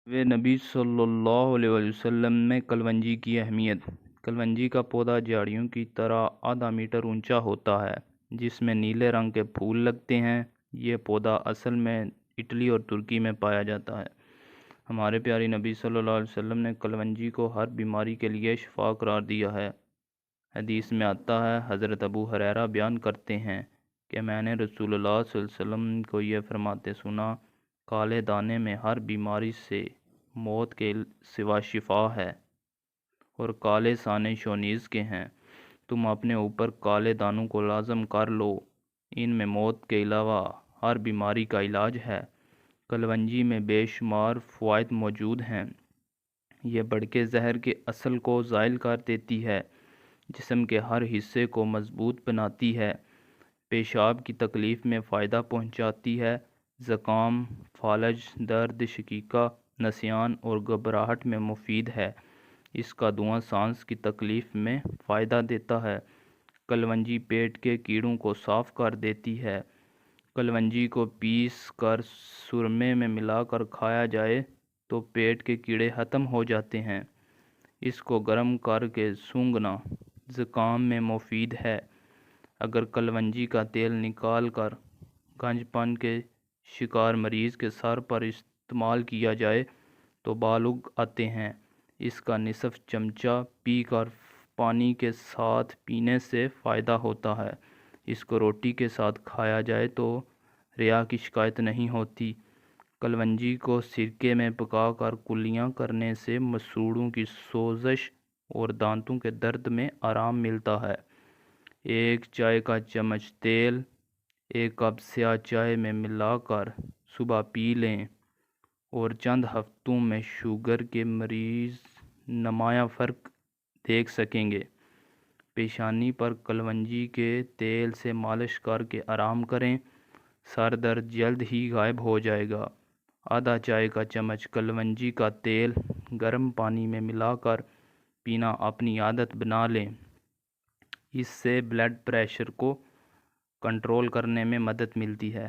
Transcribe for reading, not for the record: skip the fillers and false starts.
نبی صلی اللہ علیہ وسلم میں کلونجی کی اہمیت۔ کلونجی کا پودا جھاڑیوں کی طرح آدھا میٹر اونچا ہوتا ہے جس میں نیلے رنگ کے پھول لگتے ہیں۔ یہ پودا اصل میں اٹلی اور ترکی میں پایا جاتا ہے۔ ہمارے پیارے نبی صلی اللہ علیہ وسلم نے کلونجی کو ہر بیماری کے لیے شفا قرار دیا ہے۔ حدیث میں آتا ہے، حضرت ابو ہریرہ بیان کرتے ہیں کہ میں نے رسول اللہ صلی اللہ علیہ وسلم کو یہ فرماتے سنا، کالے دانے میں ہر بیماری سے موت کے سوا شفا ہے، اور کالے سانے شونیز کے ہیں۔ تم اپنے اوپر کالے دانوں کو لازم کر لو، ان میں موت کے علاوہ ہر بیماری کا علاج ہے۔ کلونجی میں بے شمار فوائد موجود ہیں۔ یہ بڑکے زہر کے اثر کو زائل کر دیتی ہے، جسم کے ہر حصے کو مضبوط بناتی ہے، پیشاب کی تکلیف میں فائدہ پہنچاتی ہے، زکام، فالج، درد شقیقہ، نسیان اور گھبراہٹ میں مفید ہے۔ اس کا دھواں سانس کی تکلیف میں فائدہ دیتا ہے۔ کلونجی پیٹ کے کیڑوں کو صاف کر دیتی ہے۔ کلونجی کو پیس کر سرمے میں ملا کر کھایا جائے تو پیٹ کے کیڑے ختم ہو جاتے ہیں۔ اس کو گرم کر کے سونگھنا زکام میں مفید ہے۔ اگر کلونجی کا تیل نکال کر گنج پن کے شکار مریض کے سر پر استعمال کیا جائے تو بال اگ آتے ہیں۔ اس کا نصف چمچہ پی کر پانی کے ساتھ پینے سے فائدہ ہوتا ہے۔ اس کو روٹی کے ساتھ کھایا جائے تو ریا کی شکایت نہیں ہوتی۔ کلونجی کو سرکے میں پکا کر کلیاں کرنے سے مسوڑھوں کی سوزش اور دانتوں کے درد میں آرام ملتا ہے۔ ایک چائے کا چمچ تیل ایک کپ سیاہ چائے میں ملا کر صبح پی لیں اور چند ہفتوں میں شوگر کے مریض نمایاں فرق دیکھ سکیں گے۔ پیشانی پر کلونجی کے تیل سے مالش کر کے آرام کریں، سر درد جلد ہی غائب ہو جائے گا۔ آدھا چائے کا چمچ کلونجی کا تیل گرم پانی میں ملا کر پینا اپنی عادت بنا لیں۔ اس سے بلڈ پریشر کو کنٹرول کرنے میں مدد ملتی ہے۔